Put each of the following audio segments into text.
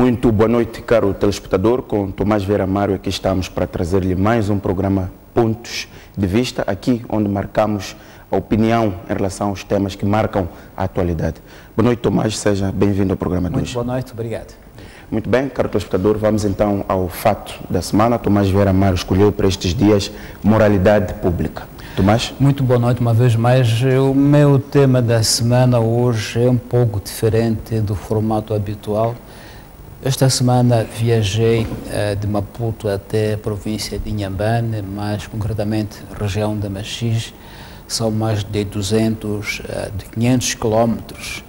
Muito boa noite, caro telespectador. Com Tomás Vera Amaro aqui estamos para trazer-lhe mais um programa Pontos de Vista, aqui onde marcamos a opinião em relação aos temas que marcam a atualidade. Boa noite, Tomás, seja bem-vindo ao programa de hoje. Muito boa noite, obrigado. Muito bem, caro telespectador, vamos então ao fato da semana. Tomás Vera Amaro escolheu para estes dias moralidade pública. Tomás? Muito boa noite uma vez mais. O meu tema da semana hoje é um pouco diferente do formato habitual. Esta semana viajei de Maputo até a província de Inhambane, mais concretamente região de Machis. São mais de 500 quilómetros.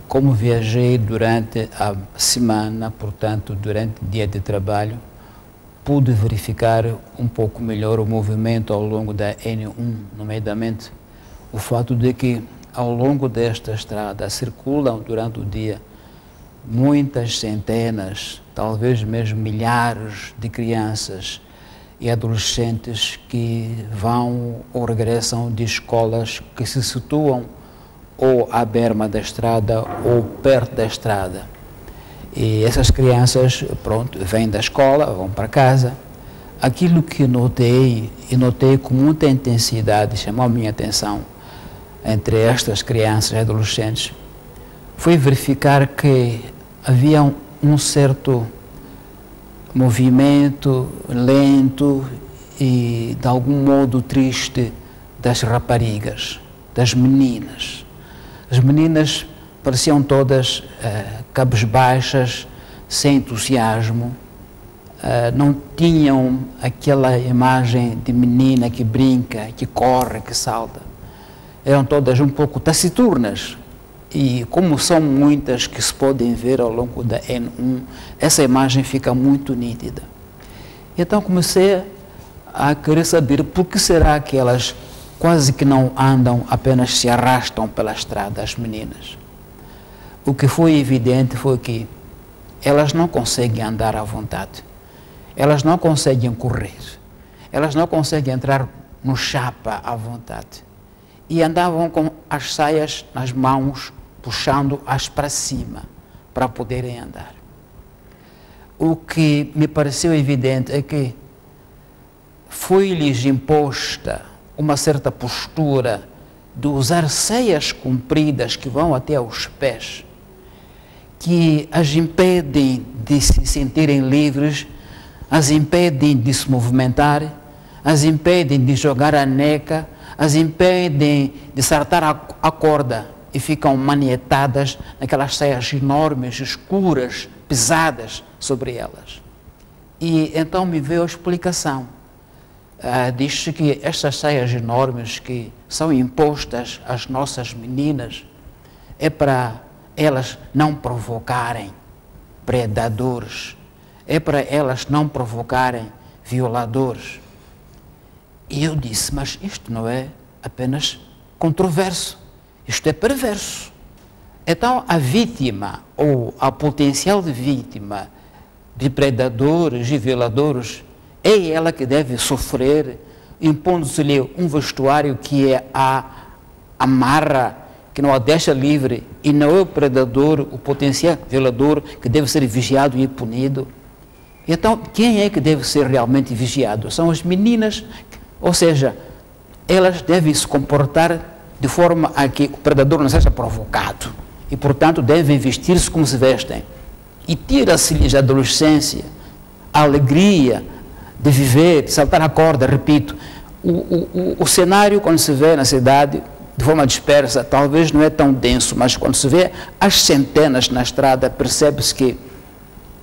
Como viajei durante a semana, portanto, durante o dia de trabalho, pude verificar um pouco melhor o movimento ao longo da N1, nomeadamente o fato de que ao longo desta estrada circulam durante o dia muitas centenas, talvez mesmo milhares de crianças e adolescentes que vão ou regressam de escolas que se situam ou à berma da estrada ou perto da estrada. E essas crianças, pronto, vêm da escola, vão para casa. Aquilo que notei, e notei com muita intensidade, chamou a minha atenção, entre estas crianças e adolescentes, foi verificar que havia um certo movimento lento e, de algum modo, triste das raparigas, das meninas. As meninas pareciam todas cabisbaixas, sem entusiasmo, não tinham aquela imagem de menina que brinca, que corre, que salta. Eram todas um pouco taciturnas. E como são muitas que se podem ver ao longo da N1, essa imagem fica muito nítida. Então comecei a querer saber por que será que elas quase que não andam, apenas se arrastam pela estrada, as meninas. O que foi evidente foi que elas não conseguem andar à vontade, elas não conseguem correr, elas não conseguem entrar no chapa à vontade. E andavam com as saias nas mãos, puxando-as para cima, para poderem andar. O que me pareceu evidente é que foi-lhes imposta uma certa postura de usar saias compridas que vão até aos pés, que as impedem de se sentirem livres, as impedem de se movimentar, as impedem de jogar a neca, as impedem de saltar a corda e ficam manietadas naquelas saias enormes, escuras, pesadas sobre elas. E então me veio a explicação. Diz-se que estas saias enormes que são impostas às nossas meninas é para elas não provocarem predadores, é para elas não provocarem violadores. E eu disse, mas isto não é apenas controverso, isto é perverso. Então a vítima ou a potencial vítima de predadores e violadores é ela que deve sofrer, impondo-se-lhe um vestuário que a amarra, que não a deixa livre, e não é o predador, o potencial violador, que deve ser vigiado e punido. Então, quem é que deve ser realmente vigiado? São as meninas, ou seja, elas devem se comportar de forma a que o predador não seja provocado, e, portanto, devem vestir-se como se vestem. E tira-se-lhes a adolescência, a alegria de viver, de saltar a corda, repito. O cenário, quando se vê na cidade, de forma dispersa, talvez não é tão denso, mas quando se vê as centenas na estrada, percebe-se que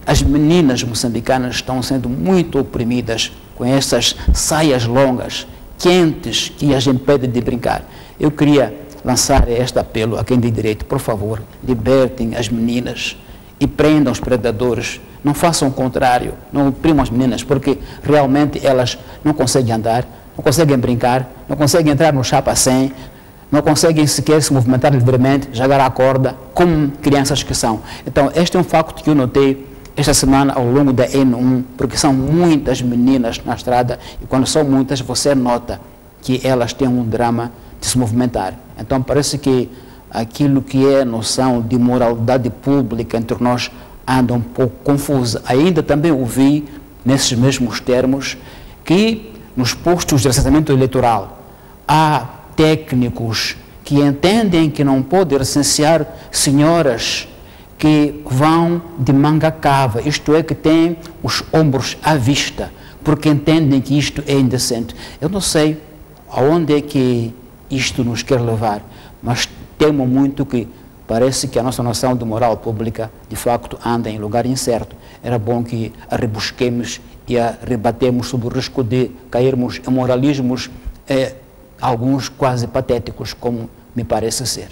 as meninas moçambicanas estão sendo muito oprimidas com essas saias longas, quentes, que as impedem de brincar. Eu queria lançar este apelo a quem tem direito, por favor, libertem as meninas e prendam os predadores. Não façam o contrário, não oprimam as meninas, porque realmente elas não conseguem andar, não conseguem brincar, não conseguem entrar no chapa 100, não conseguem sequer se movimentar livremente, jogar a corda, como crianças que são. Então, este é um facto que eu notei esta semana ao longo da N1, porque são muitas meninas na estrada, e quando são muitas, você nota que elas têm um drama de se movimentar. Então, parece que aquilo que é a noção de moralidade pública entre nós anda um pouco confusa. Ainda também ouvi, nesses mesmos termos, que nos postos de recenseamento eleitoral há técnicos que entendem que não pode recensear senhoras que vão de manga cava, isto é, que têm os ombros à vista, porque entendem que isto é indecente. Eu não sei aonde é que isto nos quer levar, mas temo muito que parece que a nossa noção de moral pública, de facto, anda em lugar incerto. Era bom que a rebusquemos e a rebatemos sob o risco de cairmos em moralismos, alguns quase patéticos, como me parece ser.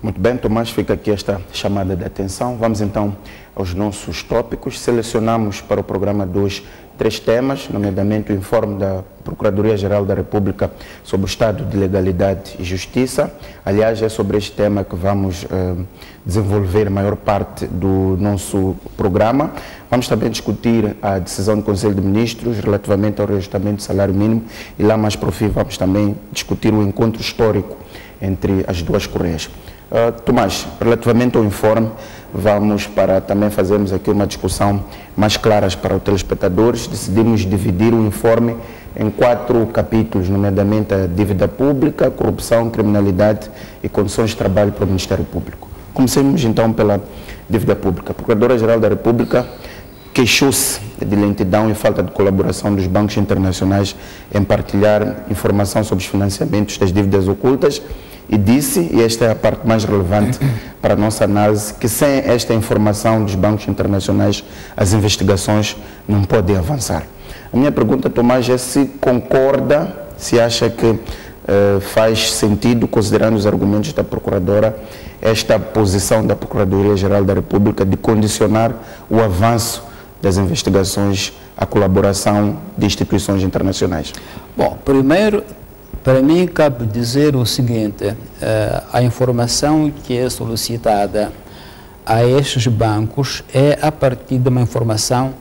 Muito bem, Tomás, fica aqui esta chamada de atenção. Vamos então aos nossos tópicos. Selecionamos para o programa de hoje 3 temas, nomeadamente o informe da Procuradoria-Geral da República sobre o Estado de Legalidade e Justiça. Aliás, é sobre este tema que vamos desenvolver a maior parte do nosso programa. Vamos também discutir a decisão do Conselho de Ministros relativamente ao reajustamento do salário mínimo e lá mais por fim vamos também discutir o encontro histórico entre as duas Coreias. Tomás, relativamente ao informe, vamos para também fazermos aqui uma discussão mais clara para os telespectadores. Decidimos dividir o informe em 4 capítulos, nomeadamente a dívida pública, corrupção, criminalidade e condições de trabalho para o Ministério Público. Comecemos então pela dívida pública. A Procuradora-Geral da República queixou-se de lentidão e falta de colaboração dos bancos internacionais em partilhar informação sobre os financiamentos das dívidas ocultas e disse, e esta é a parte mais relevante para a nossa análise, que sem esta informação dos bancos internacionais as investigações não podem avançar. A minha pergunta, Tomás, é se concorda, se acha que faz sentido, considerando os argumentos da Procuradora, esta posição da Procuradoria-Geral da República de condicionar o avanço das investigações à colaboração de instituições internacionais. Bom, primeiro, para mim, cabe dizer o seguinte, a informação que é solicitada a estes bancos é a partir de uma informação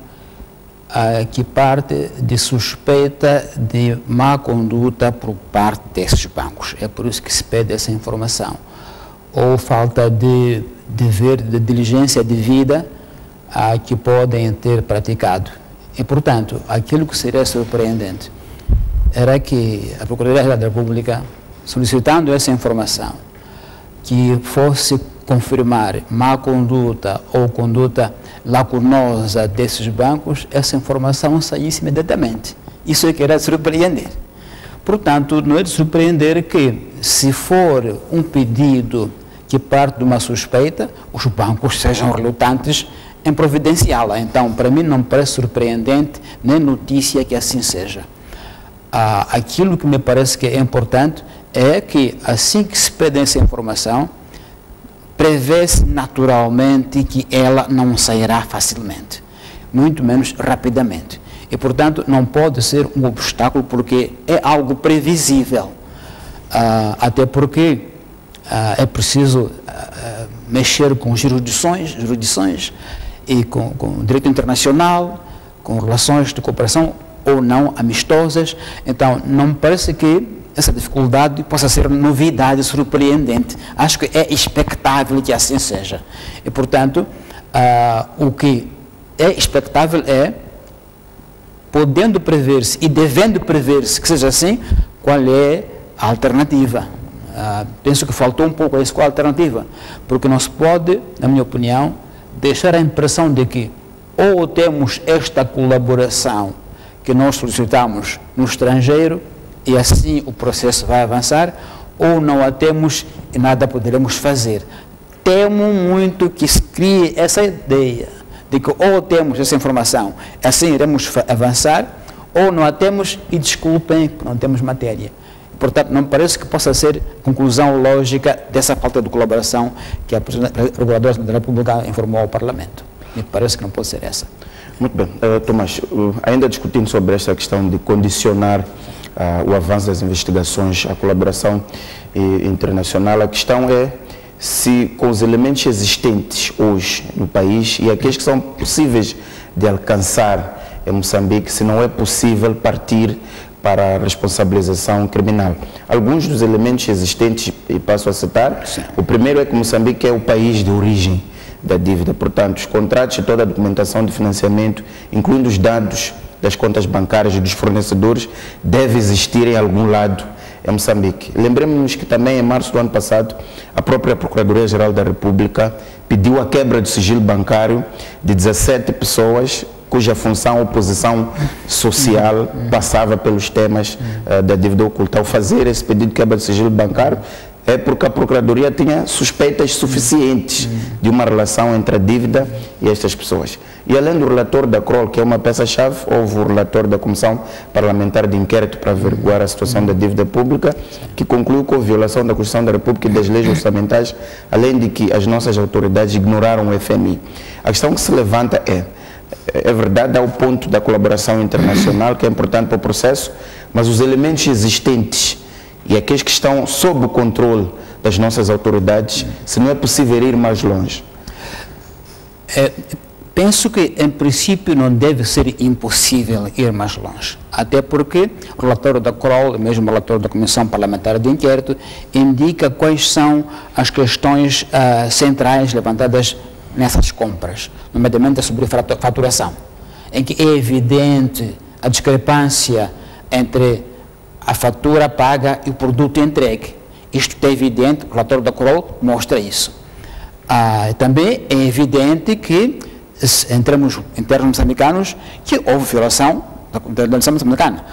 que parte de suspeita de má conduta por parte desses bancos. É por isso que se pede essa informação. Ou falta de dever, de diligência devida que podem ter praticado. E, portanto, aquilo que seria surpreendente era que a Procuradoria-Geral da República, solicitando essa informação, que fosse confirmar má conduta ou conduta lacunosa desses bancos, essa informação saísse imediatamente. Isso é que era surpreender. Portanto, não é de surpreender que, se for um pedido que parte de uma suspeita, os bancos sejam relutantes em providenciá-la. Então, para mim, não parece surpreendente nem notícia que assim seja. Aquilo que me parece que é importante é que, assim que se pede essa informação, prevê-se naturalmente que ela não sairá facilmente, muito menos rapidamente. E, portanto, não pode ser um obstáculo, porque é algo previsível. Até porque é preciso mexer com jurisdições e com direito internacional, com relações de cooperação ou não amistosas. Então, não me parece que essa dificuldade possa ser novidade surpreendente. Acho que é expectável que assim seja. E, portanto, o que é expectável é, podendo prever-se e devendo prever-se que seja assim, qual é a alternativa. Penso que faltou um pouco isso, qual a alternativa, porque não se pode, na minha opinião, deixar a impressão de que ou temos esta colaboração que nós solicitamos no estrangeiro e assim o processo vai avançar, ou não a temos e nada poderemos fazer. Temo muito que se crie essa ideia de que ou temos essa informação, assim iremos avançar, ou não a temos e desculpem, não temos matéria. Portanto, não me parece que possa ser conclusão lógica dessa falta de colaboração que a Procuradora da República informou ao Parlamento. Me parece que não pode ser essa. Muito bem. Tomás, ainda discutindo sobre esta questão de condicionar o avanço das investigações à colaboração internacional, a questão é se com os elementos existentes hoje no país e aqueles que são possíveis de alcançar em Moçambique, se não é possível partir para a responsabilização criminal. Alguns dos elementos existentes, e passo a citar, o primeiro é que Moçambique é o país de origem da dívida. Portanto, os contratos e toda a documentação de financiamento, incluindo os dados das contas bancárias e dos fornecedores, deve existir em algum lado em Moçambique. Lembremos-nos que também em março do ano passado, a própria Procuradoria-Geral da República pediu a quebra do sigilo bancário de 17 pessoas cuja função ou posição social passava pelos temas da dívida oculta. Ao fazer esse pedido de quebra de sigilo bancário, é porque a Procuradoria tinha suspeitas suficientes de uma relação entre a dívida e estas pessoas. E além do relator da CROL, que é uma peça-chave, houve o relator da Comissão Parlamentar de Inquérito para averiguar a situação da dívida pública, que concluiu com a violação da Constituição da República e das leis orçamentais, além de que as nossas autoridades ignoraram o FMI. A questão que se levanta é verdade, há o ponto da colaboração internacional, que é importante para o processo, mas os elementos existentes e aqueles que estão sob o controle das nossas autoridades, se não é possível ir mais longe? Penso que, em princípio, não deve ser impossível ir mais longe. Até porque o relatório da CROL, mesmo o relatório da Comissão Parlamentar de Inquérito, indica quais são as questões centrais levantadas nessas compras, nomeadamente sobre faturação, em que é evidente a discrepância entre a fatura paga e o produto entregue. Isto é evidente, o relatório da CROL mostra isso. Também é evidente que, em termos moçambicanos, que houve violação da legislação moçambicana.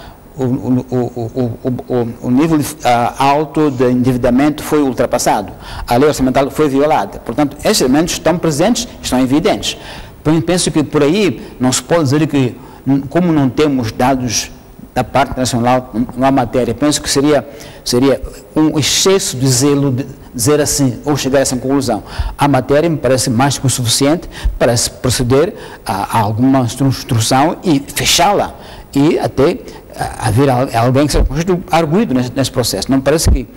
O nível alto de endividamento foi ultrapassado, a lei orçamental foi violada. Portanto, esses elementos estão presentes, estão evidentes. Penso que por aí não se pode dizer que, como não temos dados da parte internacional, não há matéria. Penso que seria um excesso de zelo de dizer assim, ou chegar a essa conclusão. A matéria me parece mais que o suficiente para se proceder a alguma instrução e fechá-la. E até haver alguém que seja arguido nesse processo. Não parece que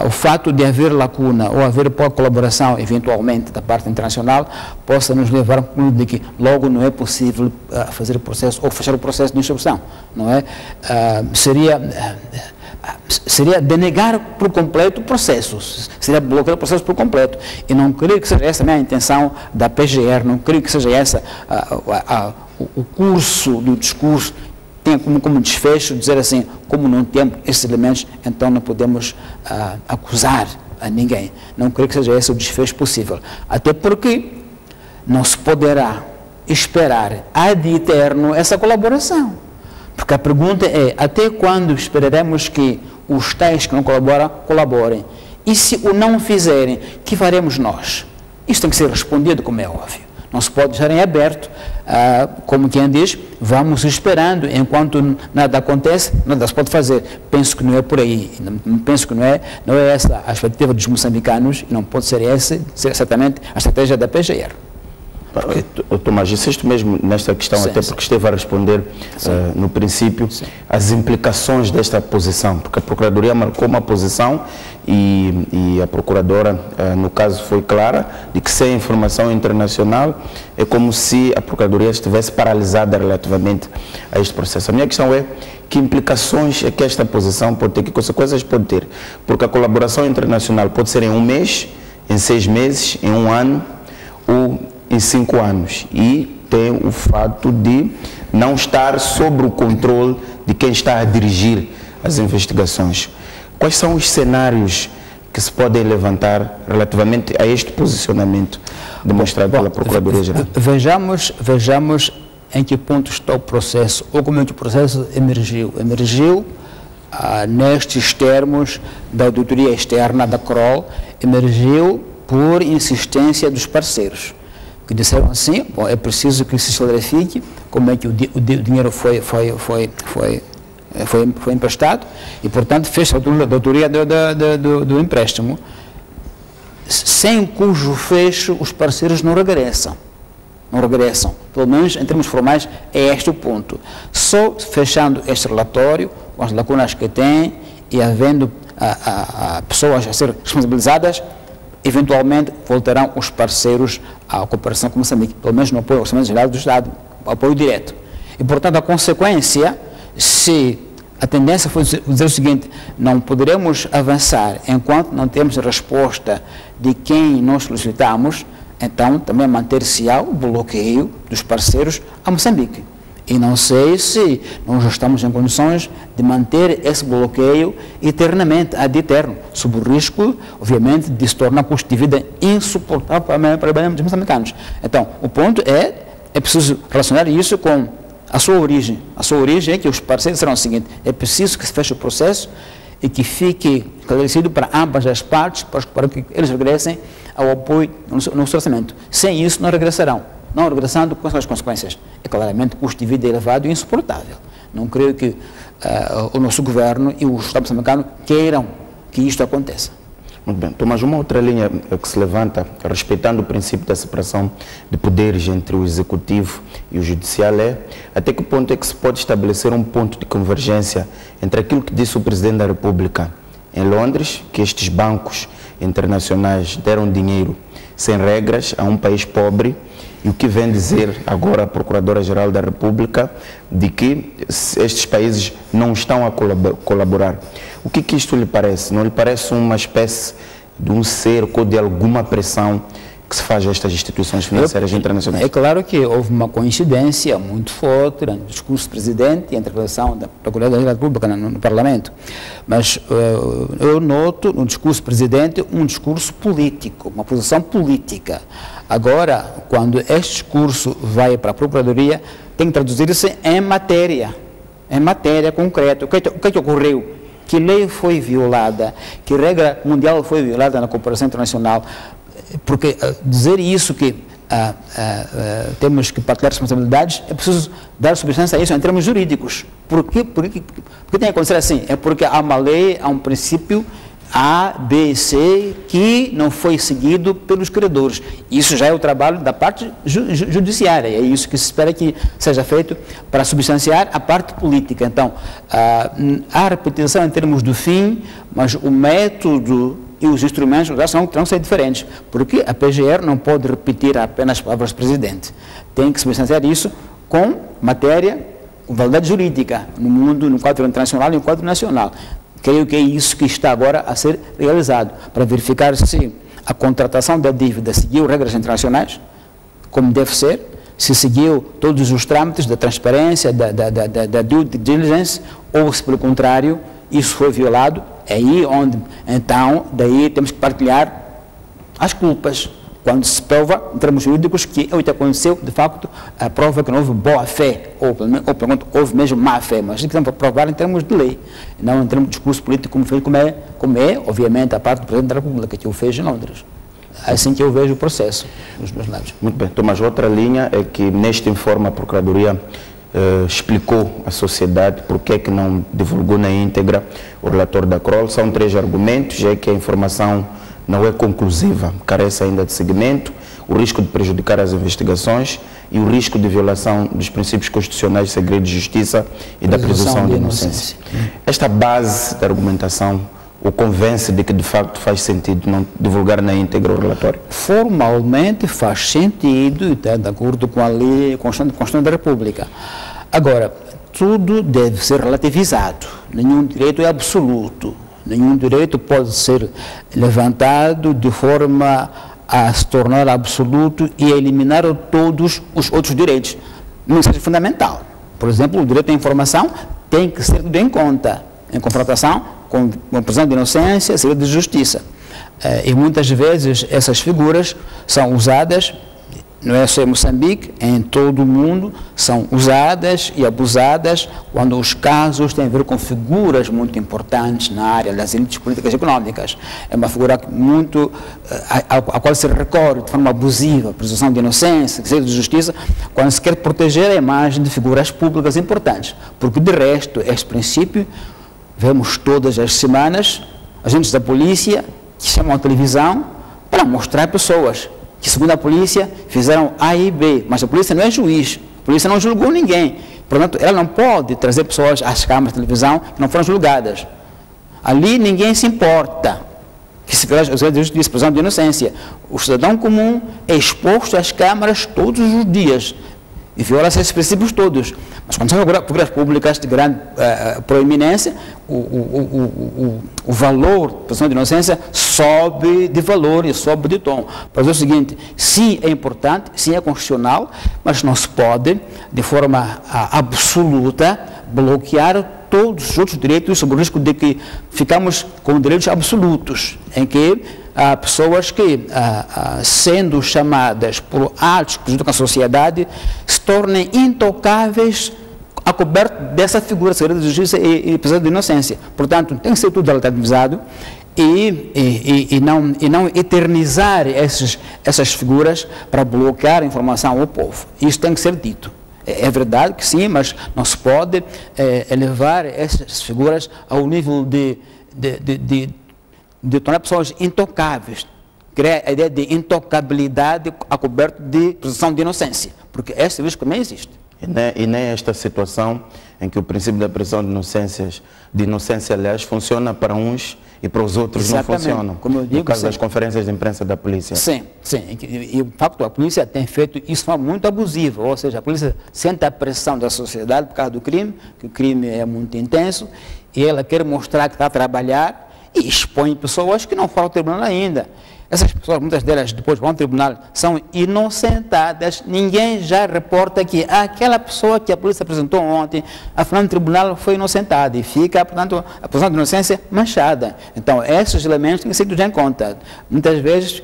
o fato de haver lacuna ou haver pouca colaboração, eventualmente, da parte internacional, possa nos levar a concluir de que logo não é possível fazer o processo ou fechar o processo de instrução. Não é? Seria denegar por completo o processo, seria bloquear o processo por completo. E não creio que seja essa a minha intenção da PGR, não creio que seja essa o curso do discurso tem como desfecho dizer assim, como não temos esses elementos, então não podemos acusar a ninguém. Não creio que seja esse o desfecho possível. Até porque não se poderá esperar ad eterno essa colaboração. Porque a pergunta é, até quando esperaremos que os tais que não colaboram, colaborem? E se o não fizerem, que faremos nós? Isso tem que ser respondido, como é óbvio. Não se pode deixar em aberto, como quem diz, vamos esperando, enquanto nada acontece, nada se pode fazer. Penso que não é por aí, penso que não é essa a expectativa dos moçambicanos, e não pode ser essa, certamente, a estratégia da PGR. Tomás, insisto mesmo nesta questão, sim, até porque esteve a responder no princípio, sim, as implicações desta posição, porque a Procuradoria marcou uma posição e a Procuradora, no caso, foi clara de que sem informação internacional é como se a Procuradoria estivesse paralisada relativamente a este processo. A minha questão é, que implicações é que esta posição pode ter, que consequências pode ter? Porque a colaboração internacional pode ser em 1 mês, em 6 meses, em 1 ano ou em 5 anos, e tem o fato de não estar sob o controle de quem está a dirigir as investigações. Quais são os cenários que se podem levantar relativamente a este posicionamento demonstrado pela Procuradoria-Geral? Vejamos em que ponto está o processo, ou como é que o processo emergiu. Emergiu nestes termos da auditoria externa da CROL, emergiu por insistência dos parceiros, que disseram assim, bom, é preciso que se clarifique como é que o dinheiro foi emprestado e, portanto, fez a auditoria do empréstimo, sem cujo fecho os parceiros não regressam. Pelo menos em termos formais é este o ponto. Só fechando este relatório, com as lacunas que tem e havendo pessoas a ser responsabilizadas, eventualmente voltarão os parceiros à cooperação com Moçambique, pelo menos no apoio ao Orçamento Geral do Estado, apoio direto. E, portanto, a consequência, se a tendência for dizer o seguinte, não poderemos avançar enquanto não temos resposta de quem nós solicitamos, então também manter-se-á o bloqueio dos parceiros a Moçambique. E não sei se nós estamos em condições de manter esse bloqueio eternamente, ad eterno, sob o risco, obviamente, de se tornar custo de vida insuportável para os moçambicanos. Então, o ponto é preciso relacionar isso com a sua origem. A sua origem é que os parceiros serão o seguinte: é preciso que se feche o processo e que fique esclarecido para ambas as partes, para que eles regressem ao apoio no seu orçamento. Sem isso, não regressarão. Não regressando, com as consequências. É claramente custo de vida elevado e insuportável. Não creio que o nosso governo e o Estado moçambicano queiram que isto aconteça. Muito bem. Tomás, uma outra linha que se levanta, respeitando o princípio da separação de poderes entre o executivo e o judicial, é até que ponto é que se pode estabelecer um ponto de convergência entre aquilo que disse o Presidente da República em Londres, que estes bancos internacionais deram dinheiro sem regras a um país pobre, e o que vem dizer agora a Procuradora-Geral da República de que estes países não estão a colaborar. O que isto lhe parece? Não lhe parece uma espécie de um cerco ou de alguma pressão que se faz a estas instituições financeiras internacionais? É claro que houve uma coincidência muito forte no discurso do Presidente e a intervenção da Procuradora-Geral da República no Parlamento. Mas eu noto no discurso do Presidente um discurso político, uma posição política. Agora, quando este discurso vai para a Procuradoria, tem que traduzir-se em matéria concreta. O que ocorreu? Que lei foi violada? Que regra mundial foi violada na cooperação internacional? Porque dizer isso que temos que partilhar responsabilidades, é preciso dar substância a isso em termos jurídicos. Por que tem que acontecer assim? É porque há uma lei, há um princípio A, B e C que não foi seguido pelos credores. Isso já é o trabalho da parte judiciária. É isso que se espera que seja feito para substanciar a parte política. Então, há repetição em termos do fim, mas o método e os instrumentos já terão que ser diferentes, porque a PGR não pode repetir apenas as palavras do Presidente. Tem que substanciar isso com matéria, com validade jurídica, no mundo, no quadro internacional e no quadro nacional. Creio que é isso que está agora a ser realizado, para verificar se a contratação da dívida seguiu regras internacionais, como deve ser, se seguiu todos os trâmites da transparência, da due diligence, ou se, pelo contrário, isso foi violado. É aí onde, então, daí temos que partilhar as culpas. Quando se prova, em termos jurídicos, que o que aconteceu, de facto, a prova que não houve boa-fé, ou pelo menos houve mesmo má-fé, mas isso que provar em termos de lei, não em termos de discurso político, como é, obviamente, a parte do Presidente da República, que o fez em Londres. Assim que eu vejo o processo dos dois lados. Muito bem. Tomás, outra linha é que, neste informe, a Procuradoria explicou à sociedade porque é que não divulgou na íntegra o relatório da Kroll. São 3 argumentos, é que a informação não é conclusiva, carece ainda de seguimento, o risco de prejudicar as investigações e o risco de violação dos princípios constitucionais de segredo de justiça e da presunção de inocência. Esta base da argumentação o convence de que de facto faz sentido não divulgar na íntegra o relatório? Formalmente faz sentido e está de acordo com a lei Constituição da República. Agora, tudo deve ser relativizado, nenhum direito é absoluto. Nenhum direito pode ser levantado de forma a se tornar absoluto e a eliminar todos os outros direitos. Não seja fundamental. Por exemplo, o direito à informação tem que ser tido em conta, em confrontação com a presunção de inocência, segredo de justiça. E muitas vezes essas figuras são usadas, não é só em Moçambique, em todo o mundo, são usadas e abusadas quando os casos têm a ver com figuras muito importantes na área das elites políticas e econômicas. É uma figura muito, a qual se recorre de forma abusiva, presunção de inocência, segredo de justiça, quando se quer proteger a imagem de figuras públicas importantes. Porque, de resto, este princípio, vemos todas as semanas agentes da polícia que chamam a televisão para mostrar pessoas que, segundo a polícia, fizeram A e B, mas a polícia não é juiz, a polícia não julgou ninguém, portanto, ela não pode trazer pessoas às câmaras de televisão que não foram julgadas. Ali ninguém se importa que se fez os direitos de presunção de inocência. O cidadão comum é exposto às câmaras todos os dias e viola-se esses princípios todos. Mas quando são figuras públicas de grande proeminência, o valor da presunção de inocência sobe de valor e sobe de tom. Para dizer o seguinte, sim, é importante, sim, é constitucional, mas não se pode, de forma absoluta, bloquear todos os outros direitos sob o risco de que ficamos com direitos absolutos, em que há pessoas que, sendo chamadas por atos que prejudicam a sociedade, se tornem intocáveis a coberto dessa figura de segredo de justiça e presunção de inocência. Portanto, tem que ser tudo relativizado e não eternizar essas figuras para bloquear a informação ao povo. Isso tem que ser dito. É verdade que sim, mas não se pode elevar essas figuras ao nível de tornar pessoas intocáveis, criar a ideia de intocabilidade a coberto de presunção de inocência, porque esse risco também existe. E nem esta situação em que o princípio da presunção de inocência, aliás, funciona para uns e para os outros. Exatamente. Não funcionam. Como eu digo, no caso sim. das conferências de imprensa da polícia. Sim, sim. E de facto a polícia tem feito isso de forma muito abusiva, ou seja, a polícia sente a pressão da sociedade por causa do crime, que o crime é muito intenso, e ela quer mostrar que está a trabalhar e expõe pessoas que não foram ao tribunal ainda. Essas pessoas, muitas delas, depois vão ao tribunal, são inocentadas. Ninguém já reporta que aquela pessoa que a polícia apresentou ontem, afinal, no tribunal foi inocentada e fica, portanto, a presunção de inocência manchada. Então, esses elementos têm que ser tidos em conta. Muitas vezes,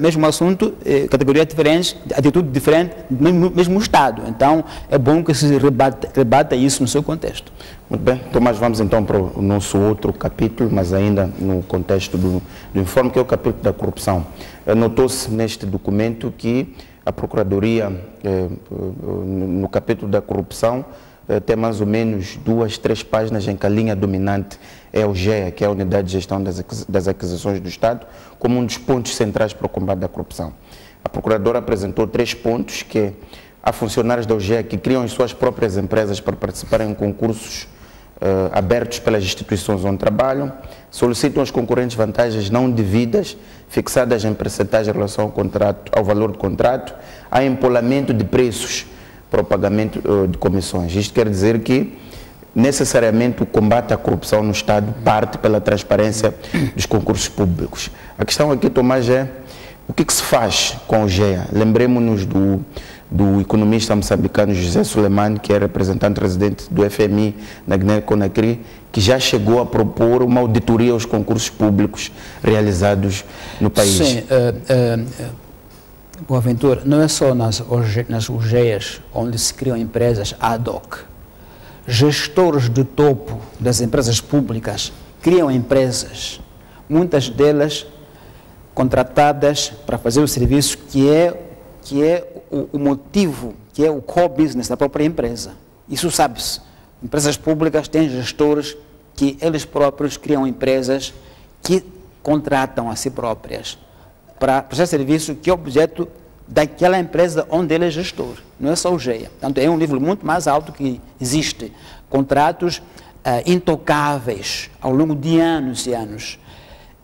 mesmo assunto, categorias diferentes, atitude diferente, mesmo Estado. Então, é bom que se rebata isso no seu contexto. Muito bem, Tomás, vamos então para o nosso outro capítulo, mas ainda no contexto do informe, que é o capítulo da corrupção. Notou-se neste documento que a Procuradoria, no capítulo da corrupção, tem mais ou menos 2, 3 páginas em que a linha dominante é o GEA, que é a Unidade de Gestão das Aquisições do Estado, como um dos pontos centrais para o combate à corrupção. A Procuradora apresentou 3 pontos, que há funcionários da UGEA que criam as suas próprias empresas para participarem em concursos abertos pelas instituições onde trabalham, solicitam aos concorrentes vantagens não devidas, fixadas em percentagem em relação ao valor do contrato, há empolamento de preços para o pagamento de comissões. Isto quer dizer que, necessariamente, o combate à corrupção no Estado parte pela transparência dos concursos públicos. A questão aqui, Tomás, é o que se faz com o GEA? Lembremos-nos do economista moçambicano José Suleimani, que é representante residente do FMI na Guiné-Conakry, que já chegou a propor uma auditoria aos concursos públicos realizados no país. Sim, Boaventura, não é só nas UGEAs onde se criam empresas ad hoc. Gestores de topo das empresas públicas criam empresas, muitas delas contratadas para fazer o serviço que é o motivo, que é o core business da própria empresa. Isso sabe-se. Empresas públicas têm gestores que eles próprios criam empresas que contratam a si próprias para prestar serviço que é objeto daquela empresa onde ele é gestor. Não é só o GEA. Portanto, é um nível muito mais alto que existe. Contratos intocáveis ao longo de anos e anos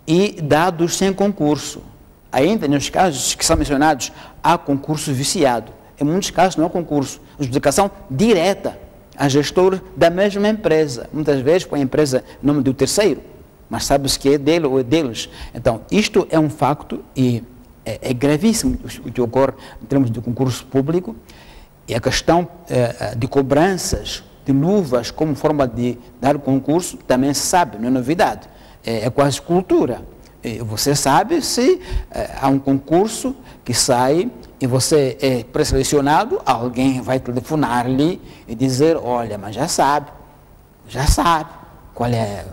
e dados sem concurso. Ainda nos casos que são mencionados, há concurso viciado. Em muitos casos não há concurso. Adjudicação direta a gestor da mesma empresa. Muitas vezes põe a empresa em nome do terceiro, mas sabe-se que é dele ou é deles. Então, isto é um facto e é gravíssimo o que ocorre em termos de concurso público. E a questão de cobranças de luvas como forma de dar concurso também se sabe, não é novidade. É quase cultura. Você sabe se há um concurso que sai e você é pré-selecionado, alguém vai telefonar-lhe e dizer, olha, mas já sabe qual é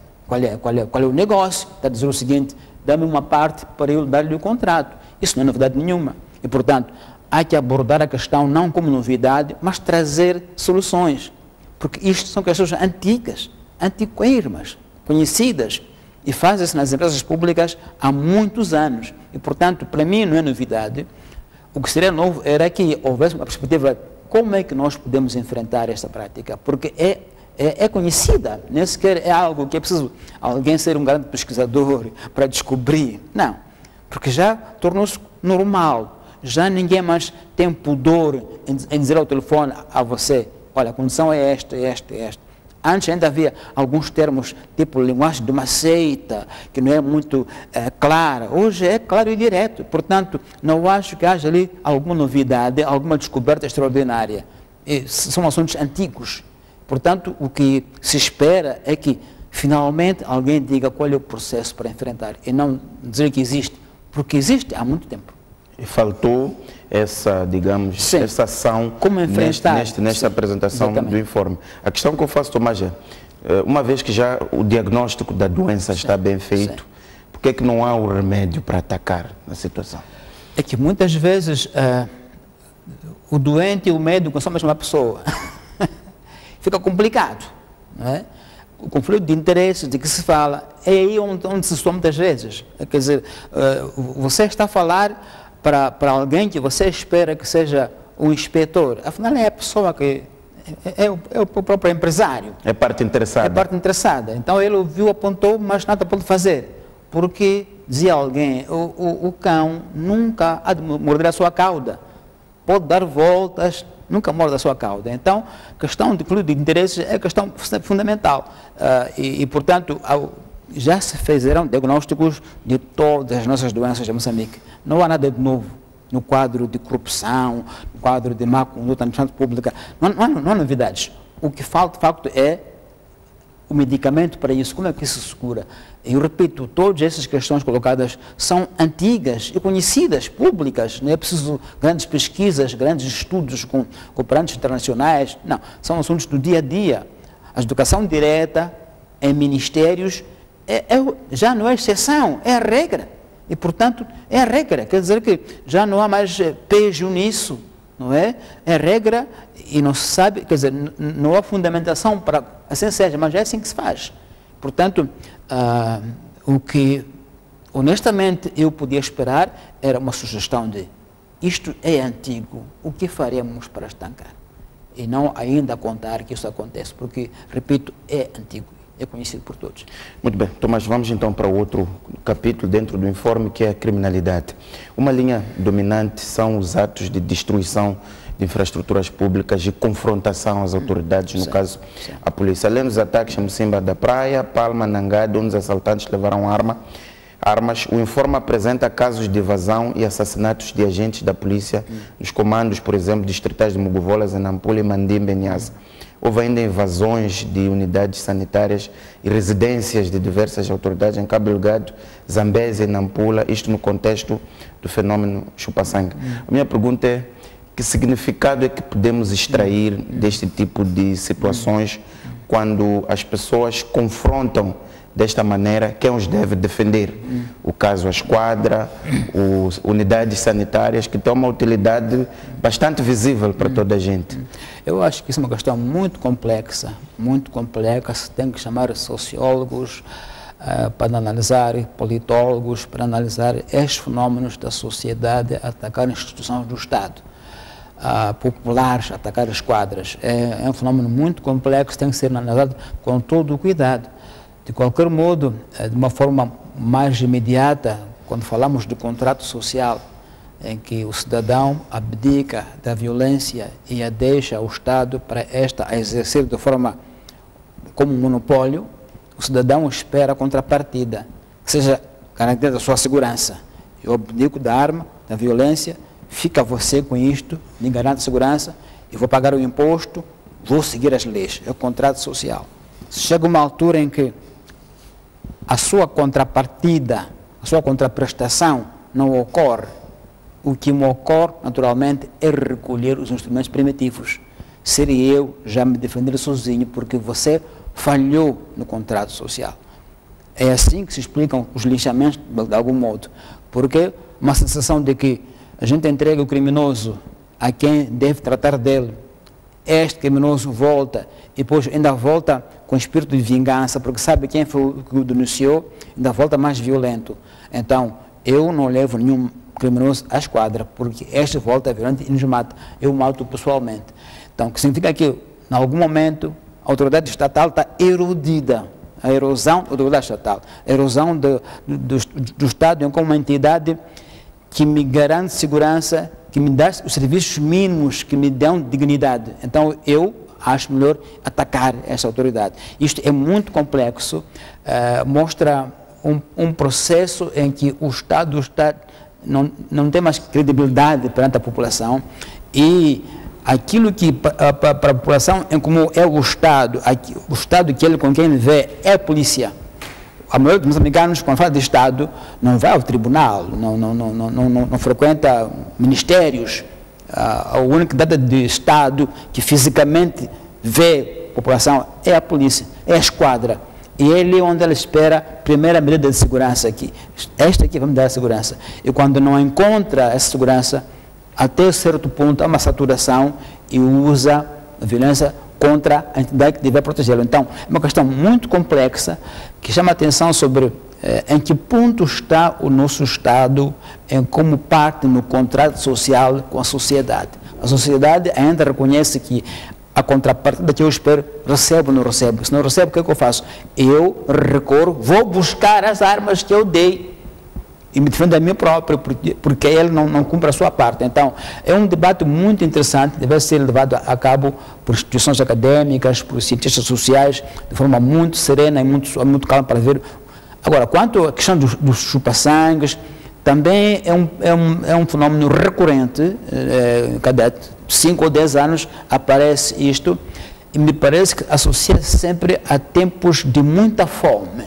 o negócio. Está a dizer o seguinte, dá-me uma parte para eu dar-lhe o contrato. Isso não é novidade nenhuma. E, portanto, há que abordar a questão não como novidade, mas trazer soluções. Porque isto são questões antigas, antiquérrimas, conhecidas, e fazem-se nas empresas públicas há muitos anos. E, portanto, para mim não é novidade. O que seria novo era que houvesse uma perspectiva como é que nós podemos enfrentar esta prática, porque é conhecida, nem sequer é algo que é preciso alguém ser um grande pesquisador para descobrir. Não, porque já tornou-se normal. já ninguém mais tem pudor em dizer ao telefone a você, olha, a condição é esta, é esta, é esta. Antes ainda havia alguns termos, tipo linguagem de uma seita, que não é muito clara. Hoje é claro e direto. Portanto, não acho que haja ali alguma novidade, alguma descoberta extraordinária. São assuntos antigos. Portanto, o que se espera é que, finalmente, alguém diga qual é o processo para enfrentar. E não dizer que existe, porque existe há muito tempo. E faltou essa, digamos, sim, essa ação nesta apresentação, exatamente, do informe. A questão que eu faço, Tomás, é, uma vez que já o diagnóstico da doença está bem feito, por que é que não há o remédio para atacar a situação? É que muitas vezes o doente e o médico são a mesma pessoa. Fica complicado, não é? O conflito de interesses de que se fala é aí onde se soma muitas vezes. Quer dizer, você está a falar para alguém que você espera que seja um inspetor, afinal é a pessoa que é o próprio empresário. É parte interessada. É parte interessada. Então ele ouviu, apontou, mas nada pode fazer. Porque, dizia alguém, o cão nunca há de morder a sua cauda. Pode dar voltas, nunca morde a sua cauda. Então, questão de conflito de interesses é questão fundamental. Portanto, já se fizeram diagnósticos de todas as nossas doenças de Moçambique. Não há nada de novo no quadro de corrupção, no quadro de má conduta na administração pública. Não há novidades. O que falta, de facto, é o medicamento para isso. Como é que isso se cura? Eu repito, todas essas questões colocadas são antigas e conhecidas, públicas. Não é preciso grandes pesquisas, grandes estudos com cooperantes internacionais. Não, são assuntos do dia a dia. A educação direta em ministérios já não é exceção, é a regra. E, portanto, é a regra. Quer dizer que já não há mais pejo nisso, não é? É regra e não se sabe, quer dizer, não há fundamentação para assim seja, mas é assim que se faz. Portanto, o que, honestamente, eu podia esperar era uma sugestão de isto é antigo, o que faremos para estancar? E não ainda contar que isso acontece, porque, repito, é antigo. É conhecido por todos. Muito bem, Tomás, vamos então para outro capítulo dentro do informe, que é a criminalidade. Uma linha dominante são os atos de destruição de infraestruturas públicas e confrontação às autoridades, no caso, a polícia. Além dos ataques em Mocimba da Praia, Palma, Nangado, onde os assaltantes levaram armas, o informe apresenta casos de evasão e assassinatos de agentes da polícia nos comandos, por exemplo, distritais de Muguvolas, Nampula e Mandimba, em Niassa. Houve ainda invasões de unidades sanitárias e residências de diversas autoridades em Cabo Delgado, Zambésia e Nampula, isto no contexto do fenômeno chupa-sangue. A minha pergunta é, que significado é que podemos extrair deste tipo de situações quando as pessoas confrontam desta maneira quem os deve defender? O caso a esquadra, unidades sanitárias, que têm uma utilidade bastante visível para toda a gente. Eu acho que isso é uma questão muito complexa, tem que chamar sociólogos para analisar, politólogos para analisar estes fenómenos da sociedade, atacar instituições do Estado, populares, atacar esquadras. É um fenómeno muito complexo, tem que ser analisado com todo o cuidado. De qualquer modo, de uma forma mais imediata, quando falamos de contrato social, em que o cidadão abdica da violência e a deixa ao Estado para a exercer de forma como um monopólio, o cidadão espera a contrapartida, que seja garantida a sua segurança. Eu abdico da arma, da violência, fica você com isto, me garante a segurança, eu vou pagar o imposto, vou seguir as leis. É o contrato social. Chega uma altura em que a sua contrapartida, a sua contraprestação não ocorre. O que me ocorre, naturalmente, é recolher os instrumentos primitivos. Seria eu já me defender sozinho, porque você falhou no contrato social. É assim que se explicam os linchamentos, de algum modo. Porque uma sensação de que a gente entrega o criminoso a quem deve tratar dele, este criminoso volta e depois ainda volta com espírito de vingança, porque sabe quem foi o que o denunciou, ainda volta mais violento. Então, eu não levo nenhum criminoso à esquadra, porque este volta violento e nos mata. Eu mato pessoalmente. Então, o que significa que, em algum momento, a autoridade estatal está erodida. A erosão da autoridade estatal, a erosão do Estado como uma entidade que me garante segurança, que me dá os serviços mínimos que me dão dignidade. Então, eu acho melhor atacar essa autoridade. Isto é muito complexo, mostra um processo em que o Estado não tem mais credibilidade perante a população e aquilo que para a população em comum é o Estado que com quem ele vê é a polícia. A maioria dos moçambicanos, quando fala de Estado, não vai ao tribunal, não frequenta ministérios. A única data de Estado que fisicamente vê a população é a polícia, é a esquadra. E ele é onde ela espera a primeira medida de segurança aqui. Esta aqui vai me dar a segurança. E quando não encontra essa segurança, até certo ponto há uma saturação e usa a violência contra a entidade que deve protegê-lo. Então, é uma questão muito complexa que chama a atenção sobre em que ponto está o nosso Estado em como parte no contrato social com a sociedade. A sociedade ainda reconhece que a contrapartida que eu espero, recebo ou não recebo. Se não recebo, o que é que eu faço? Eu recorro, vou buscar as armas que eu dei e me defendo a mim próprio, porque ele não cumpre a sua parte. Então, é um debate muito interessante, deve ser levado a cabo por instituições acadêmicas, por cientistas sociais, de forma muito serena e muito calma para ver. Agora, quanto à questão dos chupa-sangues, também é um fenômeno recorrente, cada 5 ou 10 anos aparece isto, e me parece que associa-se sempre a tempos de muita fome,